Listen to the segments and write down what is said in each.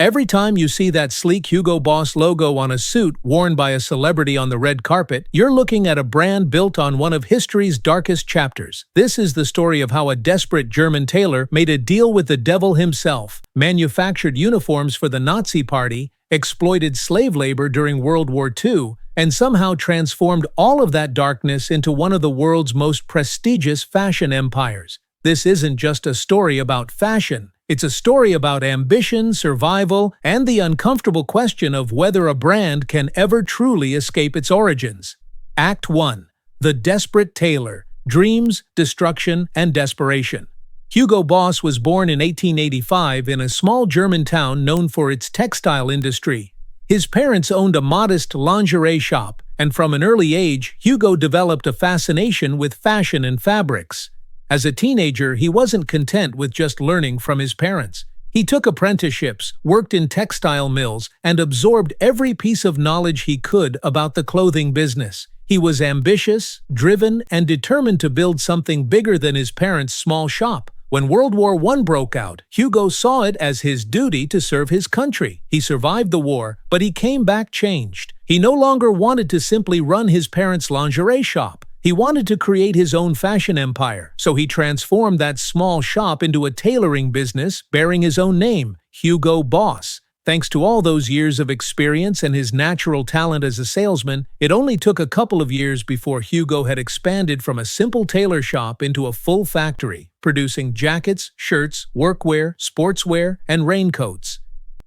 Every time you see that sleek Hugo Boss logo on a suit worn by a celebrity on the red carpet, you're looking at a brand built on one of history's darkest chapters. This is the story of how a desperate German tailor made a deal with the devil himself, manufactured uniforms for the Nazi Party, exploited slave labor during World War II, and somehow transformed all of that darkness into one of the world's most prestigious fashion empires. This isn't just a story about fashion. It's a story about ambition, survival, and the uncomfortable question of whether a brand can ever truly escape its origins. Act 1. The Desperate Tailor: Dreams, Destruction, and Desperation. Hugo Boss was born in 1885 in a small German town known for its textile industry. His parents owned a modest lingerie shop, and from an early age, Hugo developed a fascination with fashion and fabrics. As a teenager, he wasn't content with just learning from his parents. He took apprenticeships, worked in textile mills, and absorbed every piece of knowledge he could about the clothing business. He was ambitious, driven, and determined to build something bigger than his parents' small shop. When World War I broke out, Hugo saw it as his duty to serve his country. He survived the war, but he came back changed. He no longer wanted to simply run his parents' lingerie shop. He wanted to create his own fashion empire, so he transformed that small shop into a tailoring business bearing his own name, Hugo Boss. Thanks to all those years of experience and his natural talent as a salesman, it only took a couple of years before Hugo had expanded from a simple tailor shop into a full factory, producing jackets, shirts, workwear, sportswear, and raincoats.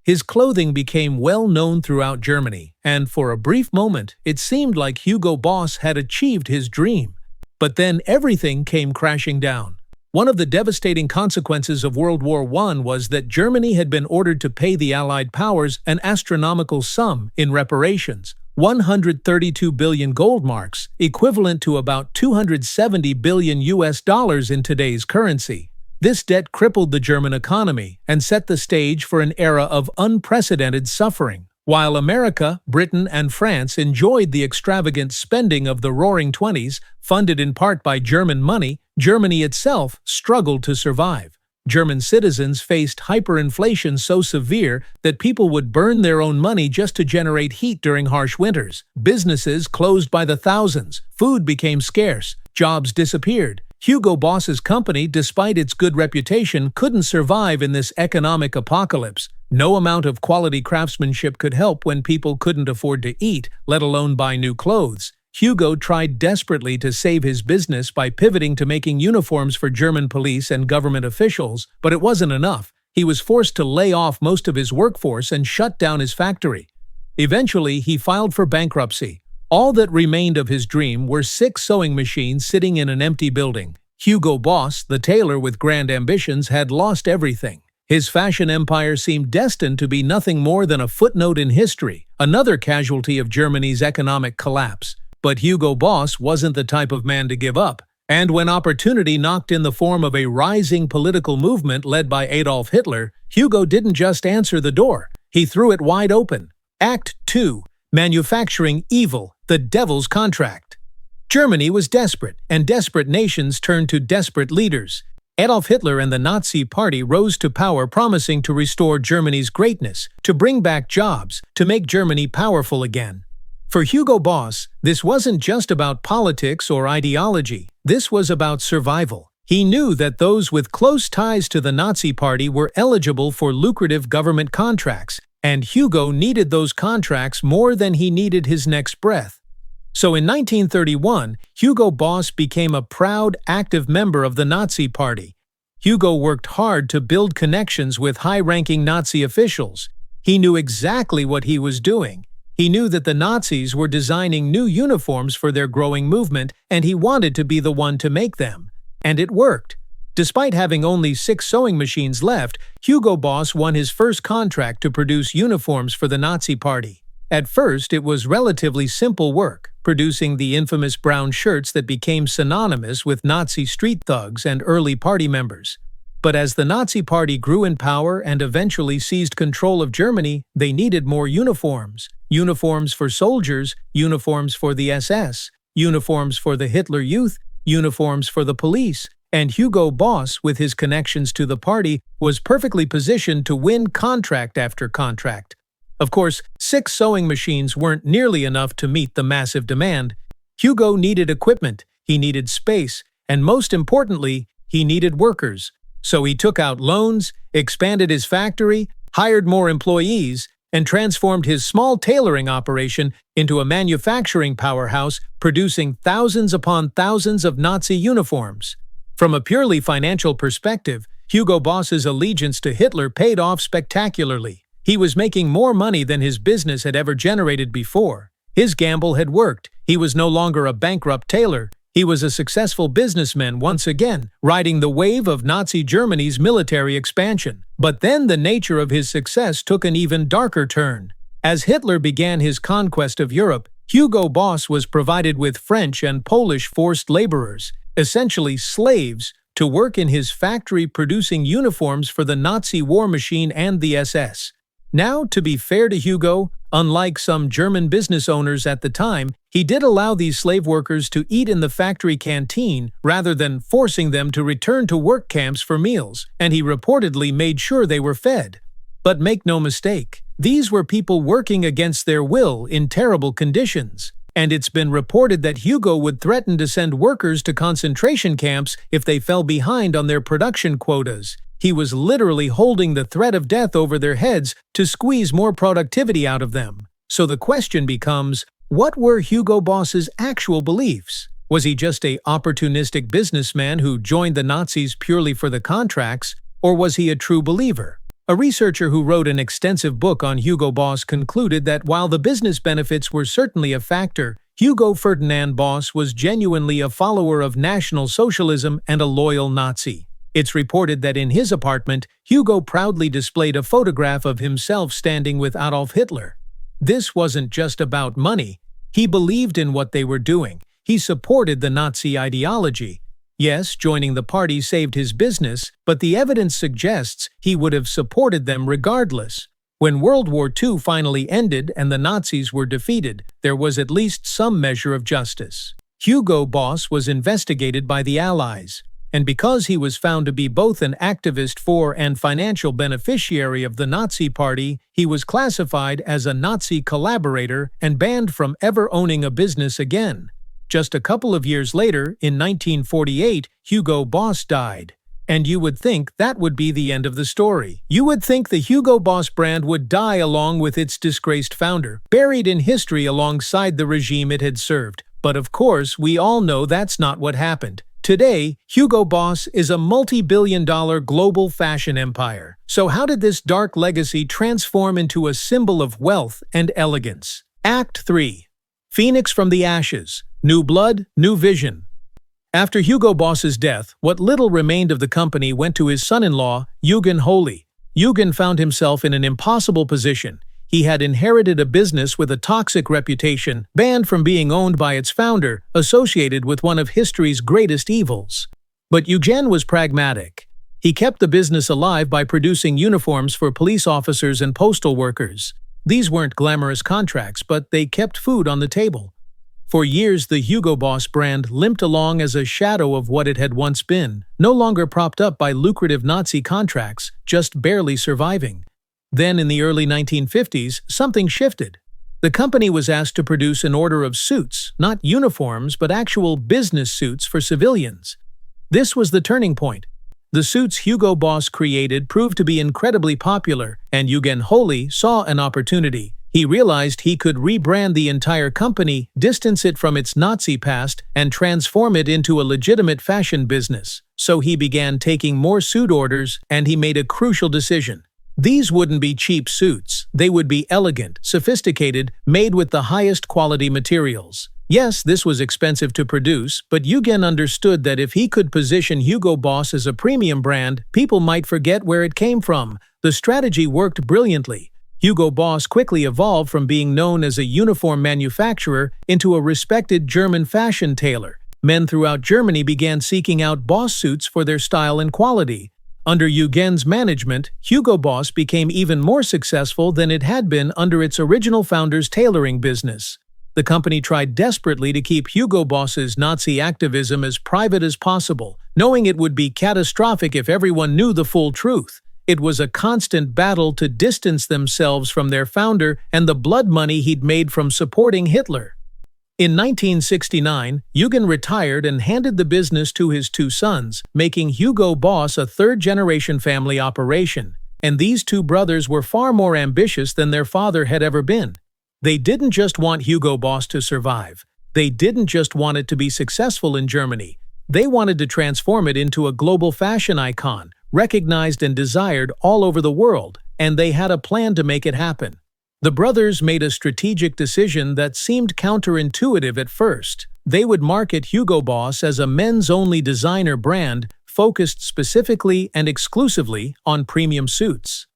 His clothing became well known throughout Germany, and for a brief moment, it seemed like Hugo Boss had achieved his dream. But then everything came crashing down. One of the devastating consequences of World War I was that Germany had been ordered to pay the Allied powers an astronomical sum in reparations, 132 billion gold marks, equivalent to about $270 billion in today's currency. This debt crippled the German economy and set the stage for an era of unprecedented suffering. While America, Britain, and France enjoyed the extravagant spending of the Roaring Twenties, funded in part by German money, Germany itself struggled to survive. German citizens faced hyperinflation so severe that people would burn their own money just to generate heat during harsh winters. Businesses closed by the thousands, food became scarce, jobs disappeared. Hugo Boss's company, despite its good reputation, couldn't survive in this economic apocalypse. No amount of quality craftsmanship could help when people couldn't afford to eat, let alone buy new clothes. Hugo tried desperately to save his business by pivoting to making uniforms for German police and government officials, but it wasn't enough. He was forced to lay off most of his workforce and shut down his factory. Eventually, he filed for bankruptcy. All that remained of his dream were 6 sewing machines sitting in an empty building. Hugo Boss, the tailor with grand ambitions, had lost everything. His fashion empire seemed destined to be nothing more than a footnote in history, another casualty of Germany's economic collapse. But Hugo Boss wasn't the type of man to give up. And when opportunity knocked in the form of a rising political movement led by Adolf Hitler, Hugo didn't just answer the door. He threw it wide open. Act 2. Manufacturing Evil, the Devil's Contract. Germany was desperate, and desperate nations turned to desperate leaders. Adolf Hitler and the Nazi Party rose to power, promising to restore Germany's greatness, to bring back jobs, to make Germany powerful again. For Hugo Boss, this wasn't just about politics or ideology. This was about survival. He knew that those with close ties to the Nazi Party were eligible for lucrative government contracts, and Hugo needed those contracts more than he needed his next breath. So in 1931, Hugo Boss became a proud, active member of the Nazi Party. Hugo worked hard to build connections with high-ranking Nazi officials. He knew exactly what he was doing. He knew that the Nazis were designing new uniforms for their growing movement, and he wanted to be the one to make them. And it worked. Despite having only 6 sewing machines left, Hugo Boss won his first contract to produce uniforms for the Nazi Party. At first, it was relatively simple work, producing the infamous brown shirts that became synonymous with Nazi street thugs and early party members. But as the Nazi Party grew in power and eventually seized control of Germany, they needed more uniforms. Uniforms for soldiers, uniforms for the SS, uniforms for the Hitler Youth, uniforms for the police, And Hugo Boss, with his connections to the party, was perfectly positioned to win contract after contract. Of course, 6 sewing machines weren't nearly enough to meet the massive demand. Hugo needed equipment, he needed space, and most importantly, he needed workers. So he took out loans, expanded his factory, hired more employees, and transformed his small tailoring operation into a manufacturing powerhouse, producing thousands upon thousands of Nazi uniforms. From a purely financial perspective, Hugo Boss's allegiance to Hitler paid off spectacularly. He was making more money than his business had ever generated before. His gamble had worked. He was no longer a bankrupt tailor. He was a successful businessman once again, riding the wave of Nazi Germany's military expansion. But then the nature of his success took an even darker turn. As Hitler began his conquest of Europe, Hugo Boss was provided with French and Polish forced laborers, essentially slaves, to work in his factory producing uniforms for the Nazi war machine and the SS. Now, to be fair to Hugo, unlike some German business owners at the time, he did allow these slave workers to eat in the factory canteen rather than forcing them to return to work camps for meals, and he reportedly made sure they were fed. But make no mistake, these were people working against their will in terrible conditions. And it's been reported that Hugo would threaten to send workers to concentration camps if they fell behind on their production quotas. He was literally holding the threat of death over their heads to squeeze more productivity out of them. So the question becomes, what were Hugo Boss's actual beliefs? Was he just an opportunistic businessman who joined the Nazis purely for the contracts, or was he a true believer? A researcher who wrote an extensive book on Hugo Boss concluded that while the business benefits were certainly a factor, Hugo Ferdinand Boss was genuinely a follower of National Socialism and a loyal Nazi. It's reported that in his apartment, Hugo proudly displayed a photograph of himself standing with Adolf Hitler. This wasn't just about money. He believed in what they were doing. He supported the Nazi ideology. Yes, joining the party saved his business, but the evidence suggests he would have supported them regardless. When World War II finally ended and the Nazis were defeated, there was at least some measure of justice. Hugo Boss was investigated by the Allies, and because he was found to be both an activist for and financial beneficiary of the Nazi Party, he was classified as a Nazi collaborator and banned from ever owning a business again. Just a couple of years later, in 1948, Hugo Boss died. And you would think that would be the end of the story. You would think the Hugo Boss brand would die along with its disgraced founder, buried in history alongside the regime it had served. But of course, we all know that's not what happened. Today, Hugo Boss is a multi-billion-dollar global fashion empire. So how did this dark legacy transform into a symbol of wealth and elegance? Act 3. Phoenix from the Ashes. New blood, new vision. After Hugo Boss's death, what little remained of the company went to his son-in-law, Eugen Holy. Eugen found himself in an impossible position. He had inherited a business with a toxic reputation, banned from being owned by its founder, associated with one of history's greatest evils. But Eugen was pragmatic. He kept the business alive by producing uniforms for police officers and postal workers. These weren't glamorous contracts, but they kept food on the table. For years, the Hugo Boss brand limped along as a shadow of what it had once been, no longer propped up by lucrative Nazi contracts, just barely surviving. Then, in the early 1950s, something shifted. The company was asked to produce an order of suits, not uniforms, but actual business suits for civilians. This was the turning point. The suits Hugo Boss created proved to be incredibly popular, and Eugen Holy saw an opportunity. He realized he could rebrand the entire company, distance it from its Nazi past, and transform it into a legitimate fashion business. So he began taking more suit orders, and he made a crucial decision. These wouldn't be cheap suits. They would be elegant, sophisticated, made with the highest quality materials. Yes, this was expensive to produce, but Eugen understood that if he could position Hugo Boss as a premium brand, people might forget where it came from. The strategy worked brilliantly. Hugo Boss quickly evolved from being known as a uniform manufacturer into a respected German fashion tailor. Men throughout Germany began seeking out Boss suits for their style and quality. Under Eugen's management, Hugo Boss became even more successful than it had been under its original founder's tailoring business. The company tried desperately to keep Hugo Boss's Nazi activism as private as possible, knowing it would be catastrophic if everyone knew the full truth. It was a constant battle to distance themselves from their founder and the blood money he'd made from supporting Hitler. In 1969, Eugen retired and handed the business to his two sons, making Hugo Boss a third-generation family operation. And these two brothers were far more ambitious than their father had ever been. They didn't just want Hugo Boss to survive. They didn't just want it to be successful in Germany. They wanted to transform it into a global fashion icon, recognized and desired all over the world, and they had a plan to make it happen. The brothers made a strategic decision that seemed counterintuitive at first. They would market Hugo Boss as a men's-only designer brand focused specifically and exclusively on premium suits.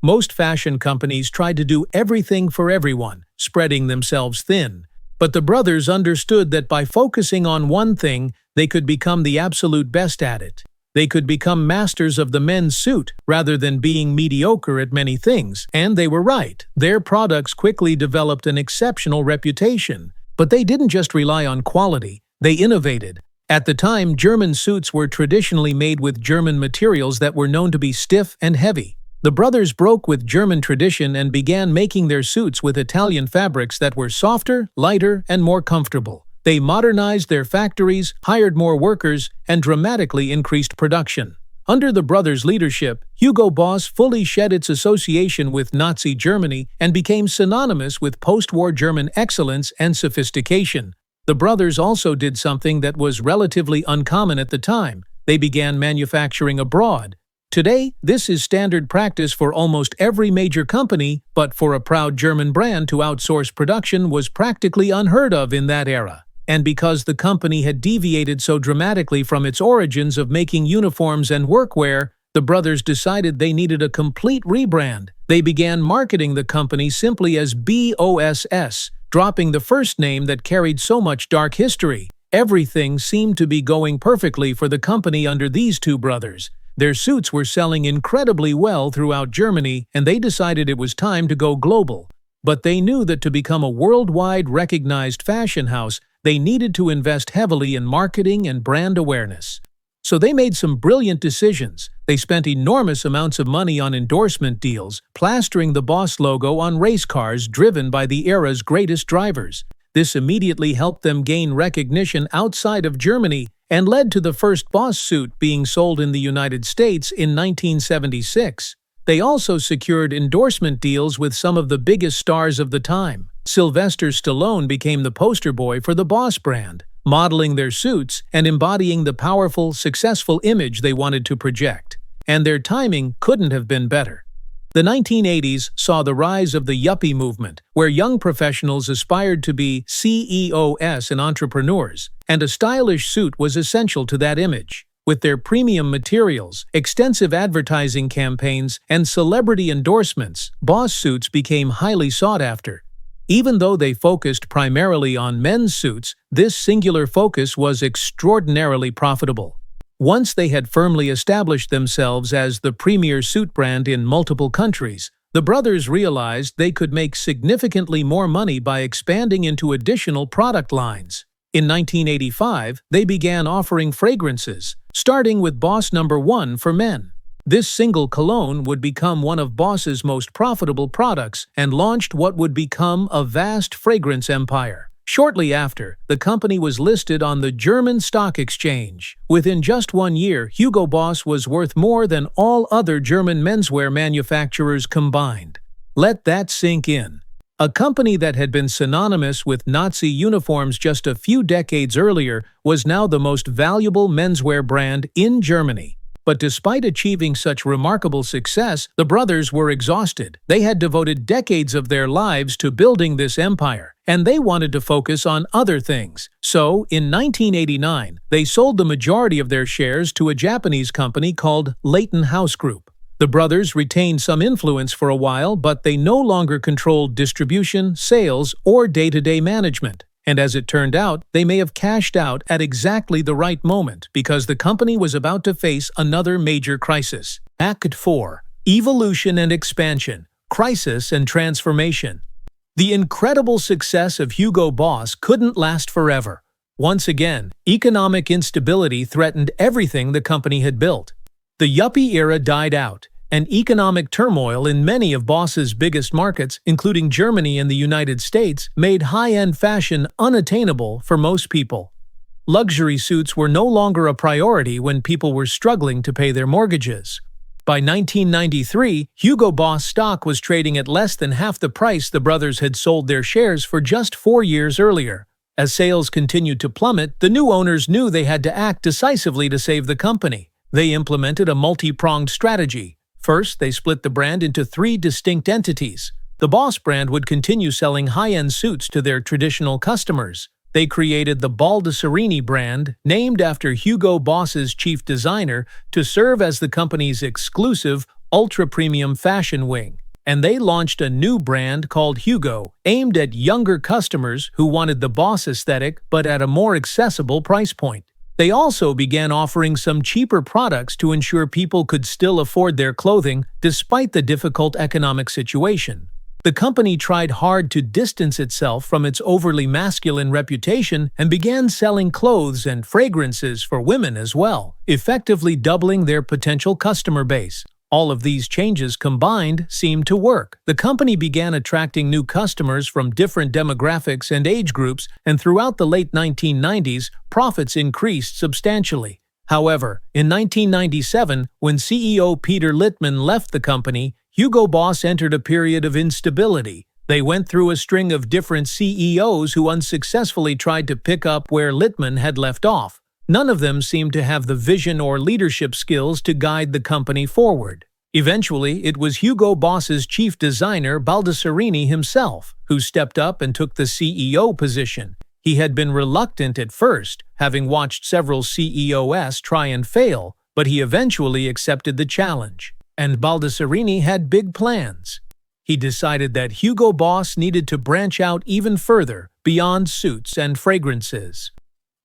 Most fashion companies tried to do everything for everyone, spreading themselves thin. But the brothers understood that by focusing on one thing, they could become the absolute best at it. They could become masters of the men's suit rather than being mediocre at many things, and they were right. Their products quickly developed an exceptional reputation. But they didn't just rely on quality, they innovated. At the time, German suits were traditionally made with German materials that were known to be stiff and heavy. The brothers broke with German tradition and began making their suits with Italian fabrics that were softer, lighter, and more comfortable. They modernized their factories, hired more workers, and dramatically increased production. Under the brothers' leadership, Hugo Boss fully shed its association with Nazi Germany and became synonymous with post-war German excellence and sophistication. The brothers also did something that was relatively uncommon at the time. They began manufacturing abroad. Today, this is standard practice for almost every major company, but for a proud German brand to outsource production was practically unheard of in that era. And because the company had deviated so dramatically from its origins of making uniforms and workwear, the brothers decided they needed a complete rebrand. They began marketing the company simply as BOSS, dropping the first name that carried so much dark history. Everything seemed to be going perfectly for the company under these two brothers. Their suits were selling incredibly well throughout Germany, and they decided it was time to go global. But they knew that to become a worldwide recognized fashion house, they needed to invest heavily in marketing and brand awareness. So they made some brilliant decisions. They spent enormous amounts of money on endorsement deals, plastering the Boss logo on race cars driven by the era's greatest drivers. This immediately helped them gain recognition outside of Germany and led to the first Boss suit being sold in the United States in 1976. They also secured endorsement deals with some of the biggest stars of the time. Sylvester Stallone became the poster boy for the Boss brand, modeling their suits and embodying the powerful, successful image they wanted to project. And their timing couldn't have been better. The 1980s saw the rise of the yuppie movement, where young professionals aspired to be CEOs and entrepreneurs, and a stylish suit was essential to that image. With their premium materials, extensive advertising campaigns, and celebrity endorsements, Boss suits became highly sought after. Even though they focused primarily on men's suits, this singular focus was extraordinarily profitable. Once they had firmly established themselves as the premier suit brand in multiple countries, the brothers realized they could make significantly more money by expanding into additional product lines. In 1985, they began offering fragrances, starting with Boss No. 1 for men. This single cologne would become one of Boss's most profitable products and launched what would become a vast fragrance empire. Shortly after, the company was listed on the German Stock Exchange. Within just 1 year, Hugo Boss was worth more than all other German menswear manufacturers combined. Let that sink in. A company that had been synonymous with Nazi uniforms just a few decades earlier was now the most valuable menswear brand in Germany. But despite achieving such remarkable success, the brothers were exhausted. They had devoted decades of their lives to building this empire, and they wanted to focus on other things. So, in 1989, they sold the majority of their shares to a Japanese company called Leighton House Group. The brothers retained some influence for a while, but they no longer controlled distribution, sales, or day-to-day management. And as it turned out, they may have cashed out at exactly the right moment because the company was about to face another major crisis. Act 4. Evolution and Expansion. Crisis and Transformation. The incredible success of Hugo Boss couldn't last forever. Once again, economic instability threatened everything the company had built. The yuppie era died out, and economic turmoil in many of Boss's biggest markets, including Germany and the United States, made high-end fashion unattainable for most people. Luxury suits were no longer a priority when people were struggling to pay their mortgages. By 1993, Hugo Boss stock was trading at less than half the price the brothers had sold their shares for just 4 years earlier. As sales continued to plummet, the new owners knew they had to act decisively to save the company. They implemented a multi-pronged strategy. First, they split the brand into 3 distinct entities. The Boss brand would continue selling high-end suits to their traditional customers. They created the Baldessarini brand, named after Hugo Boss's chief designer, to serve as the company's exclusive, ultra-premium fashion wing. And they launched a new brand called Hugo, aimed at younger customers who wanted the Boss aesthetic but at a more accessible price point. They also began offering some cheaper products to ensure people could still afford their clothing despite the difficult economic situation. The company tried hard to distance itself from its overly masculine reputation and began selling clothes and fragrances for women as well, effectively doubling their potential customer base. All of these changes combined seemed to work. The company began attracting new customers from different demographics and age groups, and throughout the late 1990s, profits increased substantially. However, in 1997, when CEO Peter Littmann left the company, Hugo Boss entered a period of instability. They went through a string of different CEOs who unsuccessfully tried to pick up where Littmann had left off. None of them seemed to have the vision or leadership skills to guide the company forward. Eventually, it was Hugo Boss's chief designer, Baldessarini himself, who stepped up and took the CEO position. He had been reluctant at first, having watched several CEOs try and fail, but he eventually accepted the challenge. And Baldessarini had big plans. He decided that Hugo Boss needed to branch out even further, beyond suits and fragrances.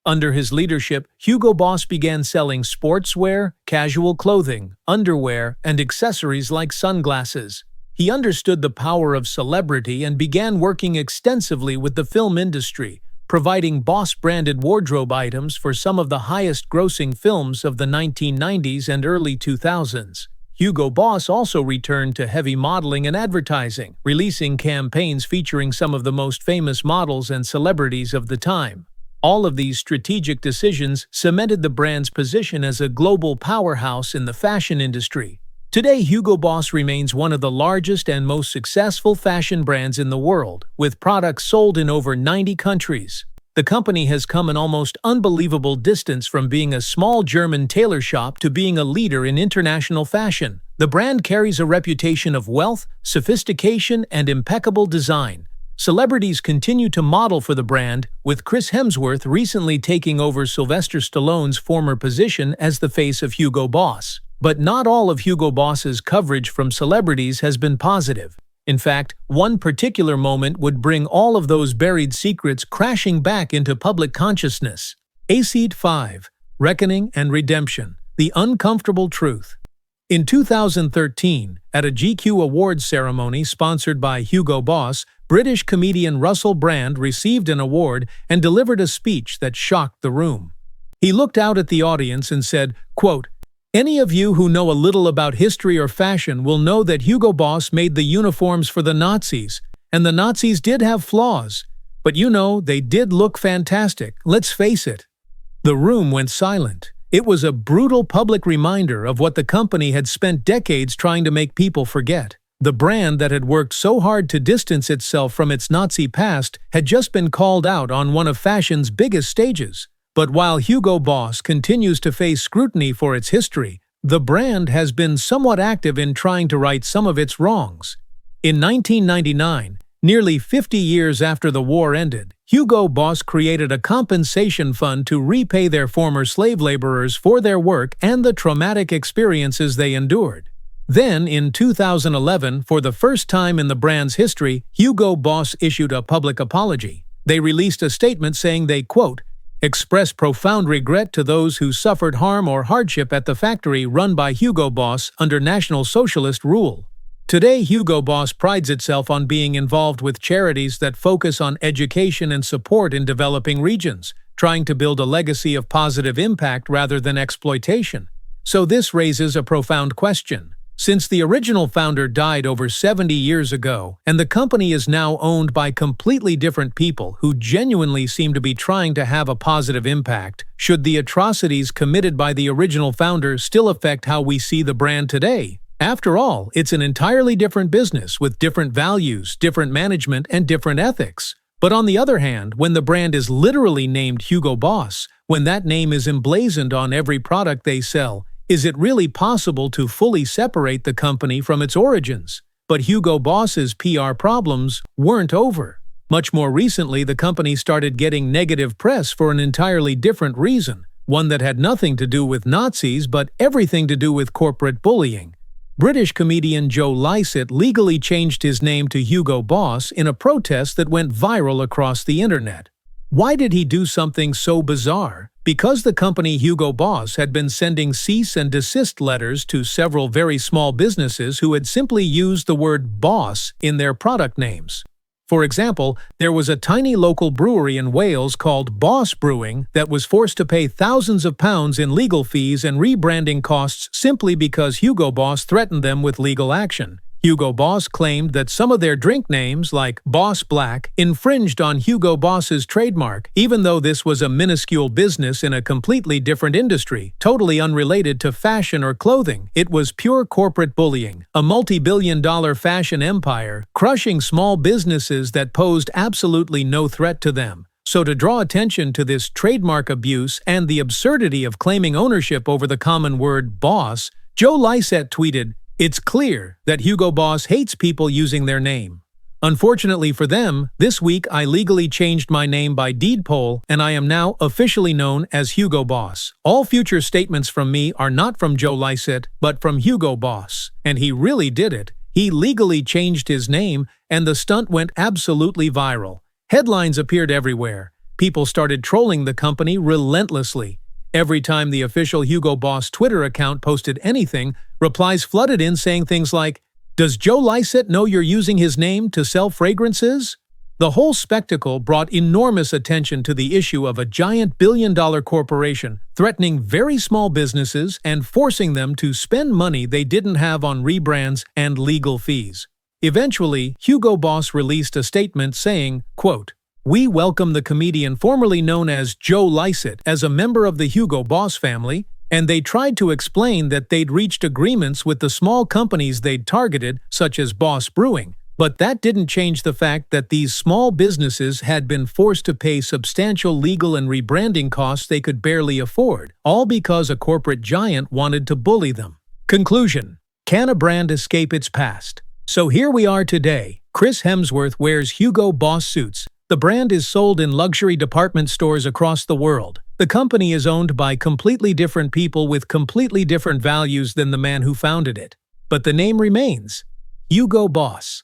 Under his leadership, Hugo Boss began selling sportswear, casual clothing, underwear, and accessories like sunglasses. He understood the power of celebrity and began working extensively with the film industry, providing Boss-branded wardrobe items for some of the highest-grossing films of the 1990s and early 2000s. Hugo Boss also returned to heavy modeling and advertising, releasing campaigns featuring some of the most famous models and celebrities of the time. All of these strategic decisions cemented the brand's position as a global powerhouse in the fashion industry. Today, Hugo Boss remains one of the largest and most successful fashion brands in the world, with products sold in over 90 countries. The company has come an almost unbelievable distance from being a small German tailor shop to being a leader in international fashion. The brand carries a reputation of wealth, sophistication, and impeccable design. Celebrities continue to model for the brand, with Chris Hemsworth recently taking over Sylvester Stallone's former position as the face of Hugo Boss. But not all of Hugo Boss's coverage from celebrities has been positive. In fact, one particular moment would bring all of those buried secrets crashing back into public consciousness. Acid 5. Reckoning and Redemption. The Uncomfortable Truth. In 2013, at a GQ Awards ceremony sponsored by Hugo Boss, British comedian Russell Brand received an award and delivered a speech that shocked the room. He looked out at the audience and said, quote, "Any of you who know a little about history or fashion will know that Hugo Boss made the uniforms for the Nazis, and the Nazis did have flaws. But you know, they did look fantastic, let's face it." The room went silent. It was a brutal public reminder of what the company had spent decades trying to make people forget. The brand that had worked so hard to distance itself from its Nazi past had just been called out on one of fashion's biggest stages. But while Hugo Boss continues to face scrutiny for its history, the brand has been somewhat active in trying to right some of its wrongs. In 1999, nearly 50 years after the war ended, Hugo Boss created a compensation fund to repay their former slave laborers for their work and the traumatic experiences they endured. Then, in 2011, for the first time in the brand's history, Hugo Boss issued a public apology. They released a statement saying they, quote, "express profound regret to those who suffered harm or hardship at the factory run by Hugo Boss under National Socialist rule." Today, Hugo Boss prides itself on being involved with charities that focus on education and support in developing regions, trying to build a legacy of positive impact rather than exploitation. So this raises a profound question. Since the original founder died over 70 years ago, and the company is now owned by completely different people who genuinely seem to be trying to have a positive impact, should the atrocities committed by the original founder still affect how we see the brand today? After all, it's an entirely different business with different values, different management, and different ethics. But on the other hand, when the brand is literally named Hugo Boss, when that name is emblazoned on every product they sell, is it really possible to fully separate the company from its origins? But Hugo Boss's PR problems weren't over. Much more recently, the company started getting negative press for an entirely different reason, one that had nothing to do with Nazis but everything to do with corporate bullying. British comedian Joe Lycett legally changed his name to Hugo Boss in a protest that went viral across the internet. Why did he do something so bizarre? Because the company Hugo Boss had been sending cease and desist letters to several very small businesses who had simply used the word boss in their product names. For example, there was a tiny local brewery in Wales called Boss Brewing that was forced to pay thousands of pounds in legal fees and rebranding costs simply because Hugo Boss threatened them with legal action. Hugo Boss claimed that some of their drink names, like Boss Black, infringed on Hugo Boss's trademark, even though this was a minuscule business in a completely different industry, totally unrelated to fashion or clothing. It was pure corporate bullying, a multi-billion-dollar fashion empire, crushing small businesses that posed absolutely no threat to them. So to draw attention to this trademark abuse and the absurdity of claiming ownership over the common word boss, Joe Lycett tweeted, "It's clear that Hugo Boss hates people using their name. Unfortunately for them, this week I legally changed my name by deed poll and I am now officially known as Hugo Boss. All future statements from me are not from Joe Lycett, but from Hugo Boss." And he really did it. He legally changed his name and the stunt went absolutely viral. Headlines appeared everywhere. People started trolling the company relentlessly. Every time the official Hugo Boss Twitter account posted anything, replies flooded in saying things like, "Does Joe Lycett know you're using his name to sell fragrances?" The whole spectacle brought enormous attention to the issue of a giant billion-dollar corporation threatening very small businesses and forcing them to spend money they didn't have on rebrands and legal fees. Eventually, Hugo Boss released a statement saying, quote, "We welcome the comedian formerly known as Joe Lycett as a member of the Hugo Boss family, and they tried to explain that they'd reached agreements with the small companies they'd targeted, such as Boss Brewing. But that didn't change the fact that these small businesses had been forced to pay substantial legal and rebranding costs they could barely afford, all because a corporate giant wanted to bully them." Conclusion: can a brand escape its past? So here we are today. Chris Hemsworth wears Hugo Boss suits. The brand is sold in luxury department stores across the world. The company is owned by completely different people with completely different values than the man who founded it. But the name remains: Hugo Boss.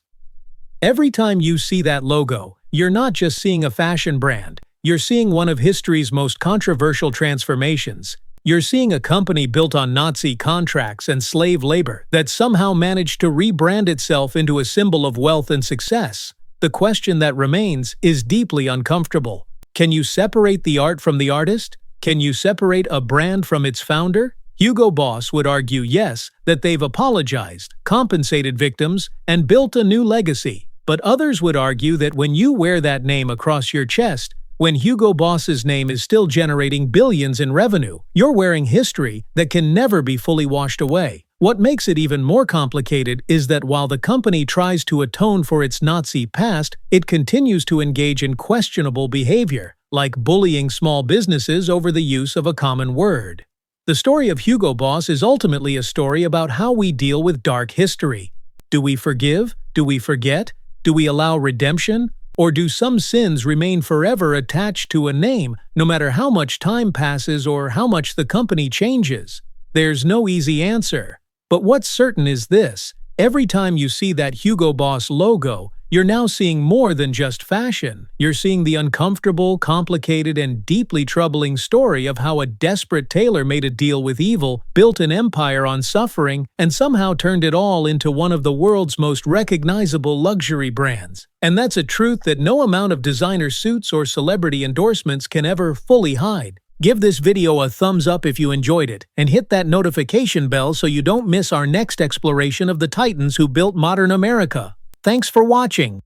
Every time you see that logo, you're not just seeing a fashion brand. You're seeing one of history's most controversial transformations. You're seeing a company built on Nazi contracts and slave labor that somehow managed to rebrand itself into a symbol of wealth and success. The question that remains is deeply uncomfortable. Can you separate the art from the artist? Can you separate a brand from its founder? Hugo Boss would argue yes, that they've apologized, compensated victims, and built a new legacy. But others would argue that when you wear that name across your chest, when Hugo Boss's name is still generating billions in revenue, you're wearing history that can never be fully washed away. What makes it even more complicated is that while the company tries to atone for its Nazi past, it continues to engage in questionable behavior, like bullying small businesses over the use of a common word. The story of Hugo Boss is ultimately a story about how we deal with dark history. Do we forgive? Do we forget? Do we allow redemption? Or do some sins remain forever attached to a name, no matter how much time passes or how much the company changes? There's no easy answer. But what's certain is this: every time you see that Hugo Boss logo, You're now seeing more than just fashion. You're seeing the uncomfortable, complicated, and deeply troubling story of how a desperate tailor made a deal with evil, built an empire on suffering, and somehow turned it all into one of the world's most recognizable luxury brands. And that's a truth that no amount of designer suits or celebrity endorsements can ever fully hide. Give this video a thumbs up if you enjoyed it, and hit that notification bell so you don't miss our next exploration of the titans who built modern America. Thanks for watching.